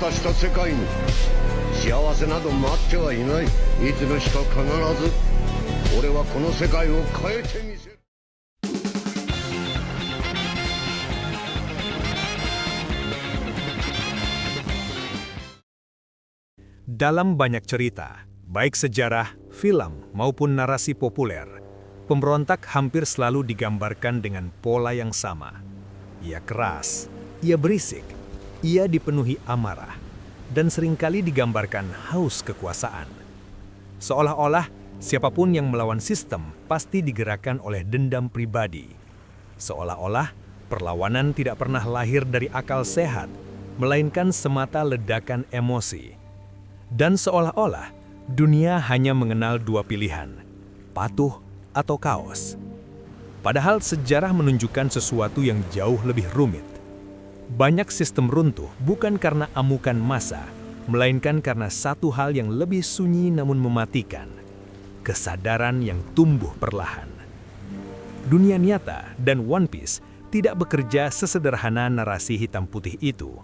化した世界に幸せなど待ってはいない。いつの日か必ず俺はこの世界を変えてみせる。 Dalam banyak cerita, baik sejarah, film, maupun narasi populer, pemberontak hampir selalu digambarkan dengan pola yang sama. Ia keras, ia berisik, ia dipenuhi amarah, dan seringkali digambarkan haus kekuasaan. Seolah-olah siapapun yang melawan sistem pasti digerakkan oleh dendam pribadi. Seolah-olah perlawanan tidak pernah lahir dari akal sehat, melainkan semata ledakan emosi. Dan seolah-olah dunia hanya mengenal dua pilihan, patuh atau kaos. Padahal sejarah menunjukkan sesuatu yang jauh lebih rumit. Banyak sistem runtuh bukan karena amukan massa, melainkan karena satu hal yang lebih sunyi namun mematikan, kesadaran yang tumbuh perlahan. Dunia nyata dan One Piece tidak bekerja sesederhana narasi hitam putih itu.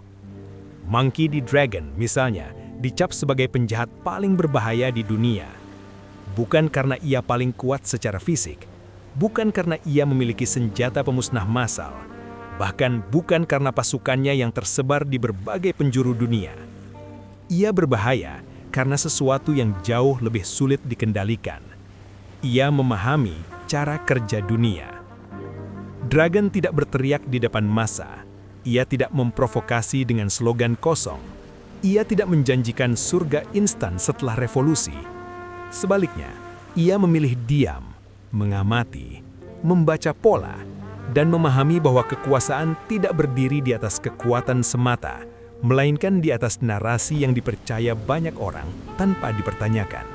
Monkey D. Dragon misalnya dicap sebagai penjahat paling berbahaya di dunia. Bukan karena ia paling kuat secara fisik, bukan karena ia memiliki senjata pemusnah massal, bahkan bukan karena pasukannya yang tersebar di berbagai penjuru dunia. Ia berbahaya karena sesuatu yang jauh lebih sulit dikendalikan. Ia memahami cara kerja dunia. Dragon tidak berteriak di depan massa. Ia tidak memprovokasi dengan slogan kosong. Ia tidak menjanjikan surga instan setelah revolusi. Sebaliknya, ia memilih diam, mengamati, membaca pola, dan memahami bahwa kekuasaan tidak berdiri di atas kekuatan semata, melainkan di atas narasi yang dipercaya banyak orang tanpa dipertanyakan.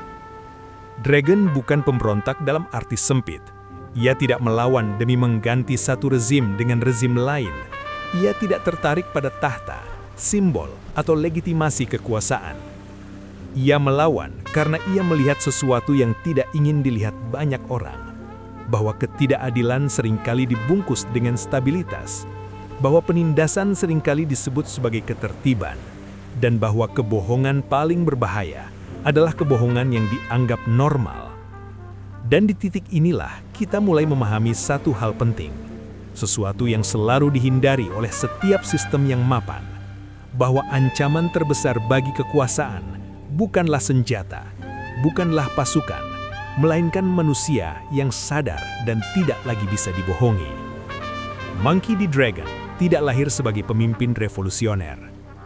Dragon bukan pemberontak dalam arti sempit. Ia tidak melawan demi mengganti satu rezim dengan rezim lain. Ia tidak tertarik pada tahta, simbol, atau legitimasi kekuasaan. Ia melawan karena ia melihat sesuatu yang tidak ingin dilihat banyak orang, bahwa ketidakadilan seringkali dibungkus dengan stabilitas, bahwa penindasan seringkali disebut sebagai ketertiban, dan bahwa kebohongan paling berbahaya adalah kebohongan yang dianggap normal. Dan di titik inilah kita mulai memahami satu hal penting, sesuatu yang selalu dihindari oleh setiap sistem yang mapan, bahwa ancaman terbesar bagi kekuasaan bukanlah senjata, bukanlah pasukan, melainkan manusia yang sadar dan tidak lagi bisa dibohongi. Monkey D. Dragon tidak lahir sebagai pemimpin revolusioner.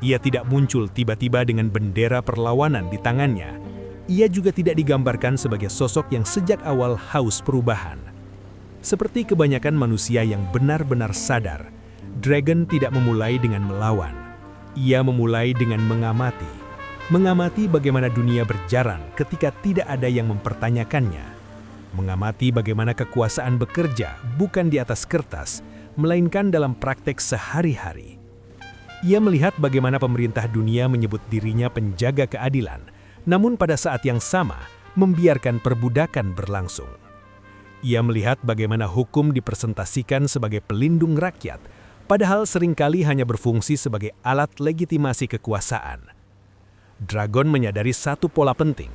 Ia tidak muncul tiba-tiba dengan bendera perlawanan di tangannya. Ia juga tidak digambarkan sebagai sosok yang sejak awal haus perubahan. Seperti kebanyakan manusia yang benar-benar sadar, Dragon tidak memulai dengan melawan. Ia memulai dengan mengamati. Mengamati bagaimana dunia berjalan ketika tidak ada yang mempertanyakannya. Mengamati bagaimana kekuasaan bekerja bukan di atas kertas, melainkan dalam praktek sehari-hari. Ia melihat bagaimana pemerintah dunia menyebut dirinya penjaga keadilan, namun pada saat yang sama membiarkan perbudakan berlangsung. Ia melihat bagaimana hukum dipresentasikan sebagai pelindung rakyat, padahal seringkali hanya berfungsi sebagai alat legitimasi kekuasaan. Dragon menyadari satu pola penting,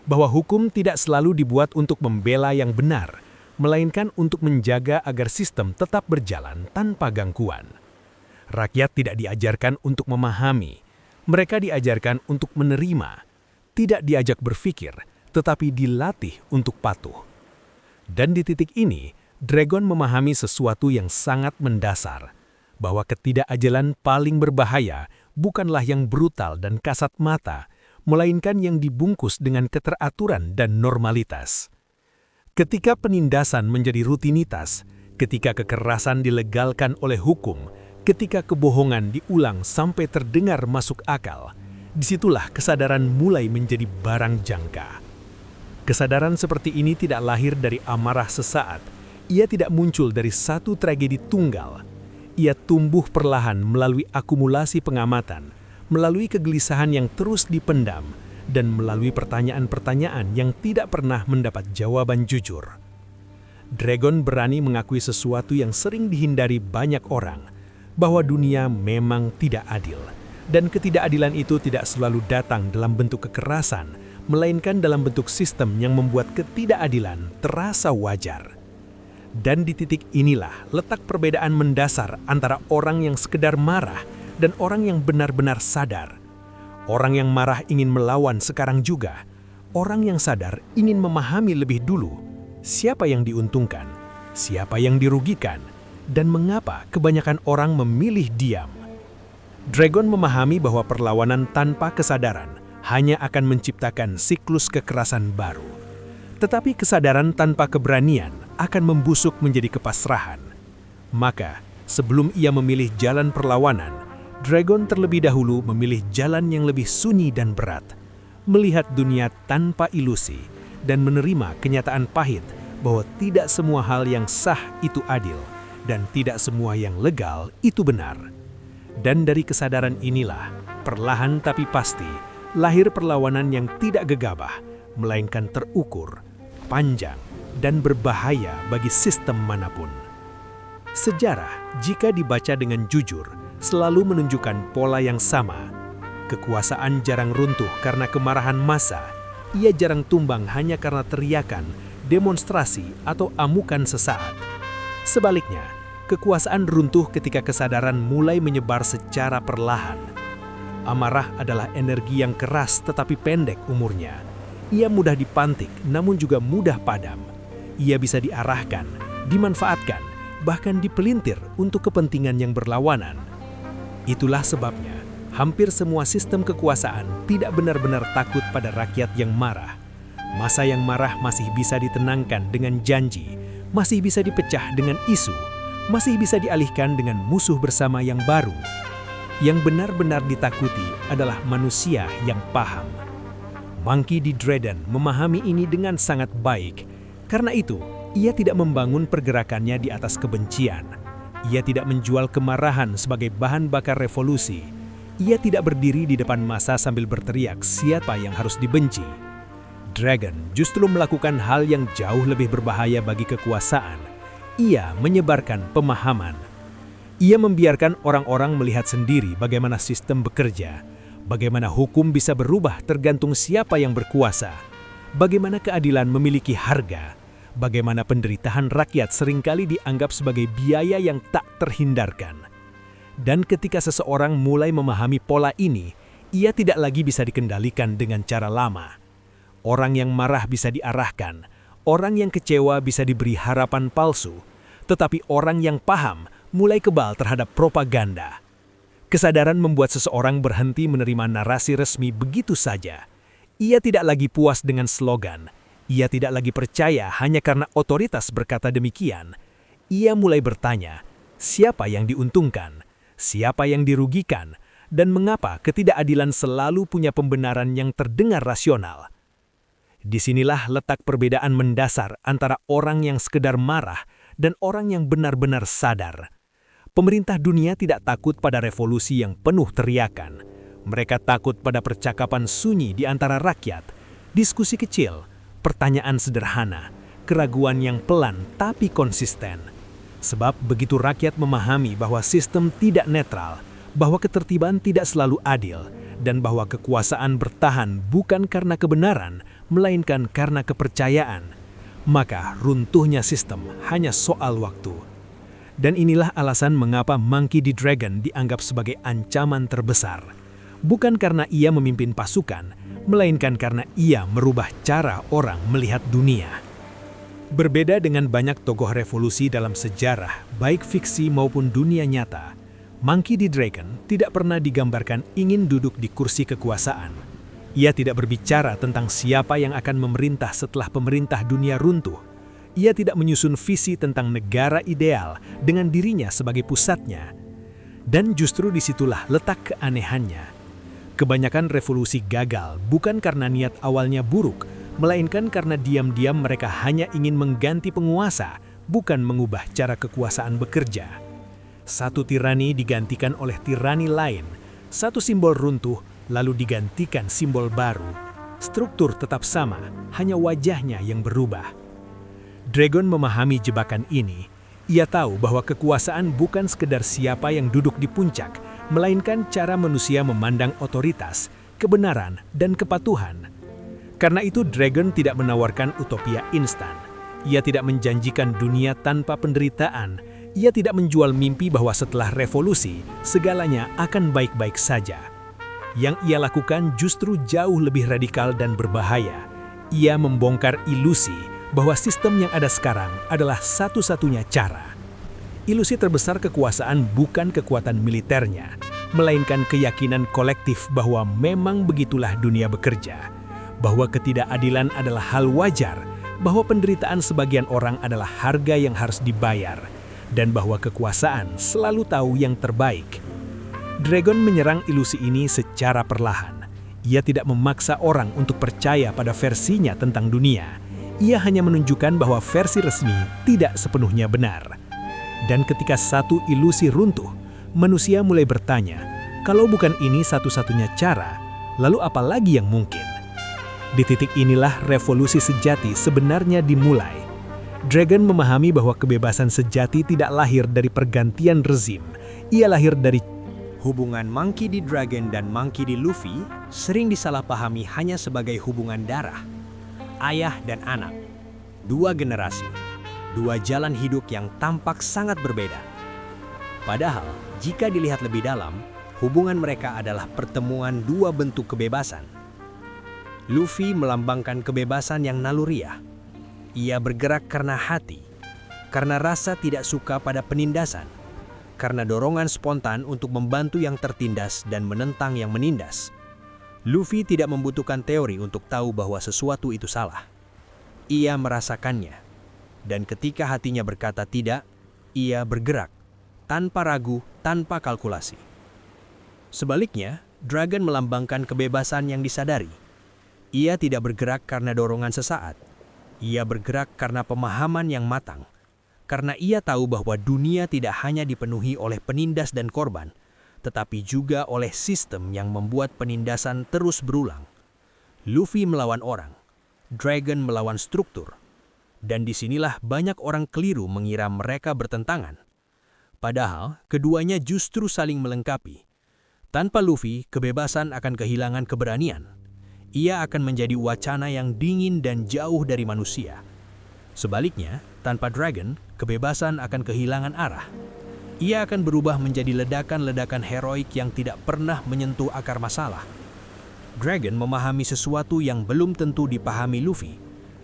bahwa hukum tidak selalu dibuat untuk membela yang benar, melainkan untuk menjaga agar sistem tetap berjalan tanpa gangguan. Rakyat tidak diajarkan untuk memahami, mereka diajarkan untuk menerima, tidak diajak berpikir, tetapi dilatih untuk patuh. Dan di titik ini, Dragon memahami sesuatu yang sangat mendasar, bahwa ketidakajalan paling berbahaya bukanlah yang brutal dan kasat mata, melainkan yang dibungkus dengan keteraturan dan normalitas. Ketika penindasan menjadi rutinitas, ketika kekerasan dilegalkan oleh hukum, ketika kebohongan diulang sampai terdengar masuk akal, disitulah kesadaran mulai menjadi barang jangka. Kesadaran seperti ini tidak lahir dari amarah sesaat. Ia tidak muncul dari satu tragedi tunggal. Ia tumbuh perlahan melalui akumulasi pengamatan, melalui kegelisahan yang terus dipendam, dan melalui pertanyaan-pertanyaan yang tidak pernah mendapat jawaban jujur. Dragon berani mengakui sesuatu yang sering dihindari banyak orang, bahwa dunia memang tidak adil, Dan ketidakadilan itu tidak selalu datang dalam bentuk kekerasan, melainkan dalam bentuk sistem yang membuat ketidakadilan terasa wajar. Dan di titik inilah letak perbedaan mendasar antara orang yang sekedar marah dan orang yang benar-benar sadar. Orang yang marah ingin melawan sekarang juga. Orang yang sadar ingin memahami lebih dulu siapa yang diuntungkan, siapa yang dirugikan, dan mengapa kebanyakan orang memilih diam. Dragon memahami bahwa perlawanan tanpa kesadaran hanya akan menciptakan siklus kekerasan baru. Tetapi kesadaran tanpa keberanian akan membusuk menjadi kepasrahan. Maka, sebelum ia memilih jalan perlawanan, Dragon terlebih dahulu memilih jalan yang lebih sunyi dan berat, melihat dunia tanpa ilusi dan menerima kenyataan pahit bahwa tidak semua hal yang sah itu adil dan tidak semua yang legal itu benar. Dan dari kesadaran inilah, perlahan tapi pasti, lahir perlawanan yang tidak gegabah, melainkan terukur, panjang, dan berbahaya bagi sistem manapun. Sejarah, jika dibaca dengan jujur, selalu menunjukkan pola yang sama. Kekuasaan jarang runtuh karena kemarahan massa, ia jarang tumbang hanya karena teriakan, demonstrasi, atau amukan sesaat. Sebaliknya, kekuasaan runtuh ketika kesadaran mulai menyebar secara perlahan. Amarah adalah energi yang keras tetapi pendek umurnya. Ia mudah dipantik namun juga mudah padam. Ia bisa diarahkan, dimanfaatkan, bahkan dipelintir untuk kepentingan yang berlawanan. Itulah sebabnya, hampir semua sistem kekuasaan tidak benar-benar takut pada rakyat yang marah. Massa yang marah masih bisa ditenangkan dengan janji, masih bisa dipecah dengan isu, masih bisa dialihkan dengan musuh bersama yang baru. Yang benar-benar ditakuti adalah manusia yang paham. Monkey D. Dragon memahami ini dengan sangat baik. Karena itu, ia tidak membangun pergerakannya di atas kebencian. Ia tidak menjual kemarahan sebagai bahan bakar revolusi. Ia tidak berdiri di depan massa sambil berteriak siapa yang harus dibenci. Dragon justru melakukan hal yang jauh lebih berbahaya bagi kekuasaan. Ia menyebarkan pemahaman. Ia membiarkan orang-orang melihat sendiri bagaimana sistem bekerja, bagaimana hukum bisa berubah tergantung siapa yang berkuasa, bagaimana keadilan memiliki harga, bagaimana penderitaan rakyat seringkali dianggap sebagai biaya yang tak terhindarkan. Dan ketika seseorang mulai memahami pola ini, ia tidak lagi bisa dikendalikan dengan cara lama. Orang yang marah bisa diarahkan, orang yang kecewa bisa diberi harapan palsu, tetapi orang yang paham mulai kebal terhadap propaganda. Kesadaran membuat seseorang berhenti menerima narasi resmi begitu saja. Ia tidak lagi puas dengan slogan. Ia tidak lagi percaya hanya karena otoritas berkata demikian. Ia mulai bertanya, siapa yang diuntungkan, siapa yang dirugikan, dan mengapa ketidakadilan selalu punya pembenaran yang terdengar rasional. Disinilah letak perbedaan mendasar antara orang yang sekedar marah dan orang yang benar-benar sadar. Pemerintah dunia tidak takut pada revolusi yang penuh teriakan. Mereka takut pada percakapan sunyi di antara rakyat, diskusi kecil, pertanyaan sederhana, keraguan yang pelan tapi konsisten. Sebab begitu rakyat memahami bahwa sistem tidak netral, bahwa ketertiban tidak selalu adil, dan bahwa kekuasaan bertahan bukan karena kebenaran, melainkan karena kepercayaan, maka runtuhnya sistem hanya soal waktu. Dan inilah alasan mengapa Monkey D. Dragon dianggap sebagai ancaman terbesar. Bukan karena ia memimpin pasukan, melainkan karena ia merubah cara orang melihat dunia. Berbeda dengan banyak tokoh revolusi dalam sejarah, baik fiksi maupun dunia nyata, Monkey D. Dragon tidak pernah digambarkan ingin duduk di kursi kekuasaan. Ia tidak berbicara tentang siapa yang akan memerintah setelah pemerintah dunia runtuh. Ia tidak menyusun visi tentang negara ideal dengan dirinya sebagai pusatnya. Dan justru disitulah letak keanehannya. Kebanyakan revolusi gagal bukan karena niat awalnya buruk, melainkan karena diam-diam mereka hanya ingin mengganti penguasa, bukan mengubah cara kekuasaan bekerja. Satu tirani digantikan oleh tirani lain, satu simbol runtuh, lalu digantikan simbol baru. Struktur tetap sama, hanya wajahnya yang berubah. Dragon memahami jebakan ini. Ia tahu bahwa kekuasaan bukan sekedar siapa yang duduk di puncak, melainkan cara manusia memandang otoritas, kebenaran, dan kepatuhan. Karena itu Dragon tidak menawarkan utopia instan. Ia tidak menjanjikan dunia tanpa penderitaan. Ia tidak menjual mimpi bahwa setelah revolusi, segalanya akan baik-baik saja. Yang ia lakukan justru jauh lebih radikal dan berbahaya. Ia membongkar ilusi bahwa sistem yang ada sekarang adalah satu-satunya cara. Ilusi terbesar kekuasaan bukan kekuatan militernya, melainkan keyakinan kolektif bahwa memang begitulah dunia bekerja, bahwa ketidakadilan adalah hal wajar, bahwa penderitaan sebagian orang adalah harga yang harus dibayar, dan bahwa kekuasaan selalu tahu yang terbaik. Dragon menyerang ilusi ini secara perlahan. Ia tidak memaksa orang untuk percaya pada versinya tentang dunia. Ia hanya menunjukkan bahwa versi resmi tidak sepenuhnya benar. Dan ketika satu ilusi runtuh, manusia mulai bertanya, kalau bukan ini satu-satunya cara, lalu apa lagi yang mungkin? Di titik inilah revolusi sejati sebenarnya dimulai. Dragon memahami bahwa kebebasan sejati tidak lahir dari pergantian rezim. Ia lahir dari Hubungan Monkey D. Dragon dan Monkey D. Luffy sering disalahpahami hanya sebagai hubungan darah. Ayah dan anak. Dua generasi. Dua jalan hidup yang tampak sangat berbeda. Padahal, jika dilihat lebih dalam, hubungan mereka adalah pertemuan dua bentuk kebebasan. Luffy melambangkan kebebasan yang naluriah. Ia bergerak karena hati, karena rasa tidak suka pada penindasan, karena dorongan spontan untuk membantu yang tertindas dan menentang yang menindas. Luffy tidak membutuhkan teori untuk tahu bahwa sesuatu itu salah. Ia merasakannya. Dan ketika hatinya berkata tidak, ia bergerak, tanpa ragu, tanpa kalkulasi. Sebaliknya, Dragon melambangkan kebebasan yang disadari. Ia tidak bergerak karena dorongan sesaat. Ia bergerak karena pemahaman yang matang. Karena ia tahu bahwa dunia tidak hanya dipenuhi oleh penindas dan korban, tetapi juga oleh sistem yang membuat penindasan terus berulang. Luffy melawan orang, Dragon melawan struktur. Dan disinilah banyak orang keliru mengira mereka bertentangan. Padahal, keduanya justru saling melengkapi. Tanpa Luffy, kebebasan akan kehilangan keberanian. Ia akan menjadi wacana yang dingin dan jauh dari manusia. Sebaliknya, tanpa Dragon, kebebasan akan kehilangan arah. Ia akan berubah menjadi ledakan-ledakan heroik yang tidak pernah menyentuh akar masalah. Dragon memahami sesuatu yang belum tentu dipahami Luffy,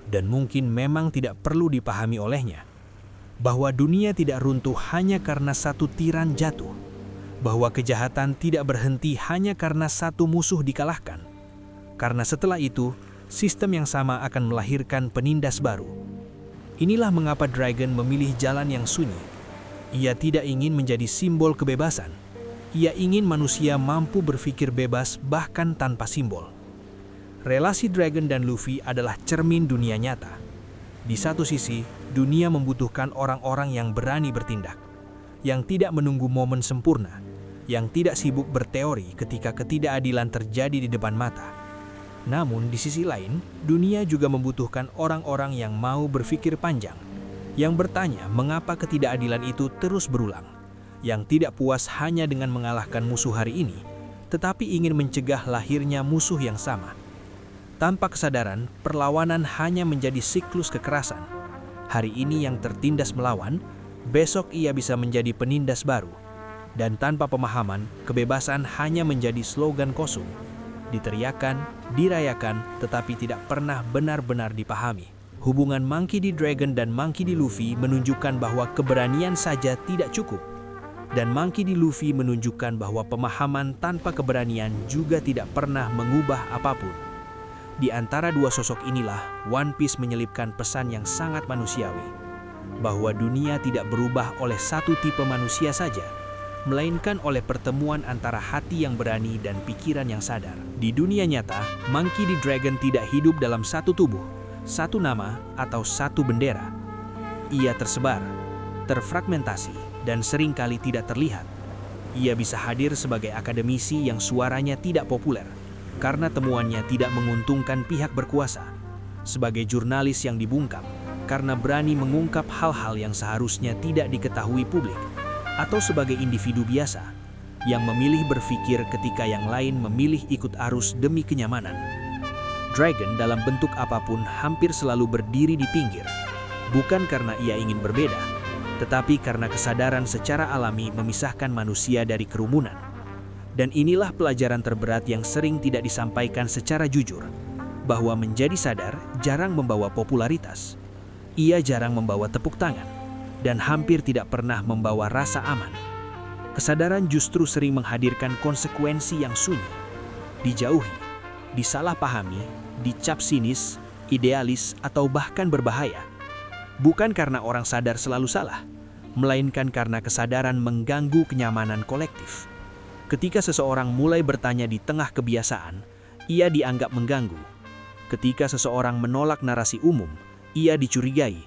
dan mungkin memang tidak perlu dipahami olehnya. Bahwa dunia tidak runtuh hanya karena satu tiran jatuh. Bahwa kejahatan tidak berhenti hanya karena satu musuh dikalahkan. Karena setelah itu, sistem yang sama akan melahirkan penindas baru. Inilah mengapa Dragon memilih jalan yang sunyi. Ia tidak ingin menjadi simbol kebebasan. Ia ingin manusia mampu berpikir bebas bahkan tanpa simbol. Relasi Dragon dan Luffy adalah cermin dunia nyata. Di satu sisi, dunia membutuhkan orang-orang yang berani bertindak, yang tidak menunggu momen sempurna, yang tidak sibuk berteori ketika ketidakadilan terjadi di depan mata. Namun di sisi lain, dunia juga membutuhkan orang-orang yang mau berpikir panjang, yang bertanya mengapa ketidakadilan itu terus berulang, yang tidak puas hanya dengan mengalahkan musuh hari ini, tetapi ingin mencegah lahirnya musuh yang sama. Tanpa kesadaran, perlawanan hanya menjadi siklus kekerasan. Hari ini yang tertindas melawan, besok ia bisa menjadi penindas baru. Dan tanpa pemahaman, kebebasan hanya menjadi slogan kosong. Diteriakan, dirayakan, tetapi tidak pernah benar-benar dipahami. Hubungan Monkey D. Dragon dan Monkey D. Luffy menunjukkan bahwa keberanian saja tidak cukup. Dan Monkey D. Luffy menunjukkan bahwa pemahaman tanpa keberanian juga tidak pernah mengubah apapun. Di antara dua sosok inilah One Piece menyelipkan pesan yang sangat manusiawi, bahwa dunia tidak berubah oleh satu tipe manusia saja, melainkan oleh pertemuan antara hati yang berani dan pikiran yang sadar. Di dunia nyata, Monkey D. Dragon tidak hidup dalam satu tubuh, satu nama, atau satu bendera. Ia tersebar, terfragmentasi, dan seringkali tidak terlihat. Ia bisa hadir sebagai akademisi yang suaranya tidak populer, karena temuannya tidak menguntungkan pihak berkuasa, sebagai jurnalis yang dibungkam, karena berani mengungkap hal-hal yang seharusnya tidak diketahui publik, atau sebagai individu biasa, yang memilih berpikir ketika yang lain memilih ikut arus demi kenyamanan. Dragon dalam bentuk apapun hampir selalu berdiri di pinggir, bukan karena ia ingin berbeda, tetapi karena kesadaran secara alami memisahkan manusia dari kerumunan. Dan inilah pelajaran terberat yang sering tidak disampaikan secara jujur, bahwa menjadi sadar jarang membawa popularitas. Ia jarang membawa tepuk tangan, dan hampir tidak pernah membawa rasa aman. Kesadaran justru sering menghadirkan konsekuensi yang sunyi, dijauhi, disalahpahami, dicap sinis, idealis, atau bahkan berbahaya. Bukan karena orang sadar selalu salah, melainkan karena kesadaran mengganggu kenyamanan kolektif. Ketika seseorang mulai bertanya di tengah kebiasaan, ia dianggap mengganggu. Ketika seseorang menolak narasi umum, ia dicurigai.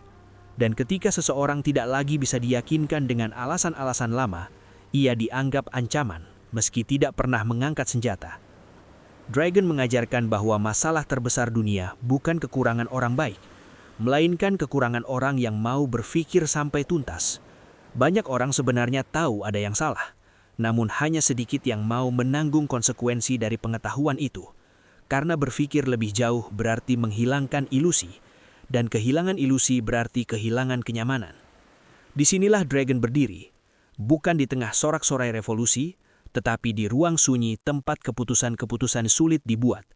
Dan ketika seseorang tidak lagi bisa diyakinkan dengan alasan-alasan lama, ia dianggap ancaman, meski tidak pernah mengangkat senjata. Dragon mengajarkan bahwa masalah terbesar dunia bukan kekurangan orang baik, melainkan kekurangan orang yang mau berpikir sampai tuntas. Banyak orang sebenarnya tahu ada yang salah, namun hanya sedikit yang mau menanggung konsekuensi dari pengetahuan itu. Karena berpikir lebih jauh berarti menghilangkan ilusi, dan kehilangan ilusi berarti kehilangan kenyamanan. Disinilah Dragon berdiri, bukan di tengah sorak-sorai revolusi, tetapi di ruang sunyi tempat keputusan-keputusan sulit dibuat.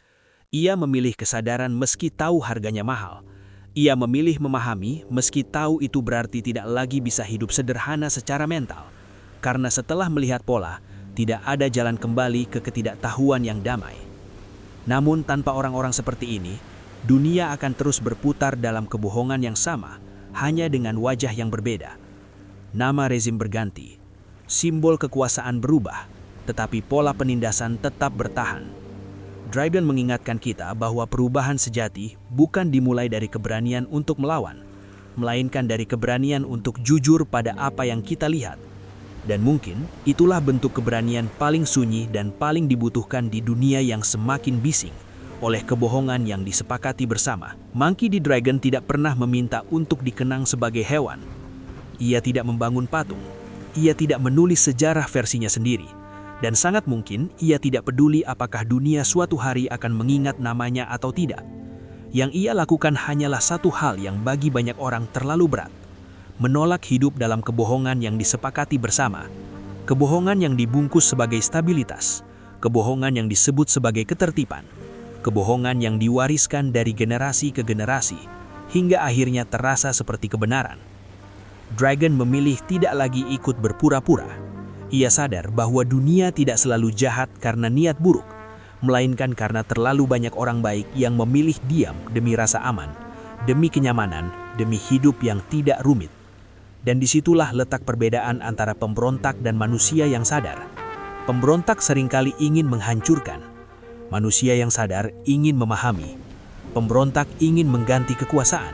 Ia memilih kesadaran meski tahu harganya mahal. Ia memilih memahami meski tahu itu berarti tidak lagi bisa hidup sederhana secara mental. Karena setelah melihat pola, tidak ada jalan kembali ke ketidaktahuan yang damai. Namun tanpa orang-orang seperti ini, dunia akan terus berputar dalam kebohongan yang sama, hanya dengan wajah yang berbeda. Nama rezim berganti, simbol kekuasaan berubah, tetapi pola penindasan tetap bertahan. Dragon mengingatkan kita bahwa perubahan sejati bukan dimulai dari keberanian untuk melawan, melainkan dari keberanian untuk jujur pada apa yang kita lihat. Dan mungkin itulah bentuk keberanian paling sunyi dan paling dibutuhkan di dunia yang semakin bising oleh kebohongan yang disepakati bersama. Monkey D. Dragon tidak pernah meminta untuk dikenang sebagai hewan. Ia tidak membangun patung. Ia tidak menulis sejarah versinya sendiri. Dan sangat mungkin ia tidak peduli apakah dunia suatu hari akan mengingat namanya atau tidak. Yang ia lakukan hanyalah satu hal yang bagi banyak orang terlalu berat. Menolak hidup dalam kebohongan yang disepakati bersama. Kebohongan yang dibungkus sebagai stabilitas. Kebohongan yang disebut sebagai ketertiban. Kebohongan yang diwariskan dari generasi ke generasi, hingga akhirnya terasa seperti kebenaran. Dragon memilih tidak lagi ikut berpura-pura. Ia sadar bahwa dunia tidak selalu jahat karena niat buruk, melainkan karena terlalu banyak orang baik yang memilih diam demi rasa aman, demi kenyamanan, demi hidup yang tidak rumit. Dan disitulah letak perbedaan antara pemberontak dan manusia yang sadar. Pemberontak seringkali ingin menghancurkan. Manusia yang sadar ingin memahami. Pemberontak ingin mengganti kekuasaan.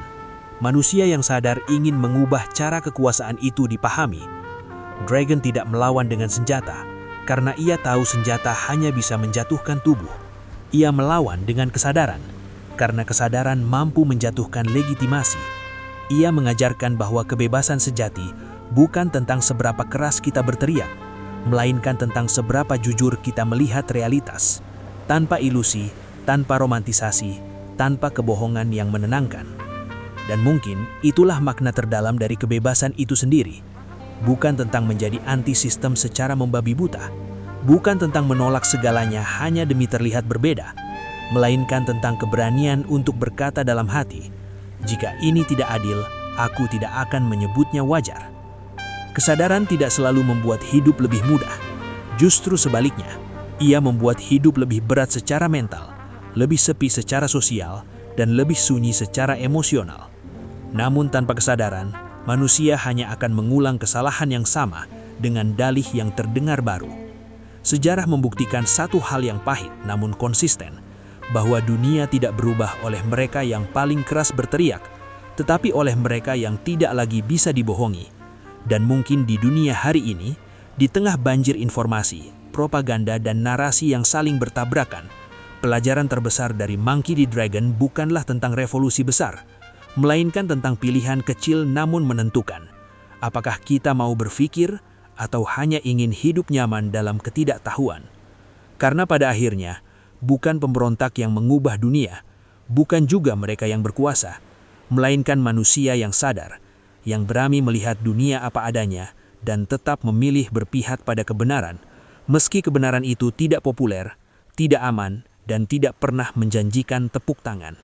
Manusia yang sadar ingin mengubah cara kekuasaan itu dipahami. Dragon tidak melawan dengan senjata, karena ia tahu senjata hanya bisa menjatuhkan tubuh. Ia melawan dengan kesadaran, karena kesadaran mampu menjatuhkan legitimasi. Ia mengajarkan bahwa kebebasan sejati bukan tentang seberapa keras kita berteriak, melainkan tentang seberapa jujur kita melihat realitas, tanpa ilusi, tanpa romantisasi, tanpa kebohongan yang menenangkan. Dan mungkin itulah makna terdalam dari kebebasan itu sendiri. Bukan tentang menjadi anti-sistem secara membabi buta, bukan tentang menolak segalanya hanya demi terlihat berbeda, melainkan tentang keberanian untuk berkata dalam hati, jika ini tidak adil, aku tidak akan menyebutnya wajar. Kesadaran tidak selalu membuat hidup lebih mudah. Justru sebaliknya, ia membuat hidup lebih berat secara mental, lebih sepi secara sosial, dan lebih sunyi secara emosional. Namun tanpa kesadaran, manusia hanya akan mengulang kesalahan yang sama dengan dalih yang terdengar baru. Sejarah membuktikan satu hal yang pahit namun konsisten, bahwa dunia tidak berubah oleh mereka yang paling keras berteriak, tetapi oleh mereka yang tidak lagi bisa dibohongi. Dan mungkin di dunia hari ini, di tengah banjir informasi, propaganda, dan narasi yang saling bertabrakan, pelajaran terbesar dari Monkey D. Dragon bukanlah tentang revolusi besar, melainkan tentang pilihan kecil namun menentukan. Apakah kita mau berpikir atau hanya ingin hidup nyaman dalam ketidaktahuan. Karena pada akhirnya, bukan pemberontak yang mengubah dunia, bukan juga mereka yang berkuasa, melainkan manusia yang sadar, yang berani melihat dunia apa adanya dan tetap memilih berpihak pada kebenaran, meski kebenaran itu tidak populer, tidak aman, dan tidak pernah menjanjikan tepuk tangan.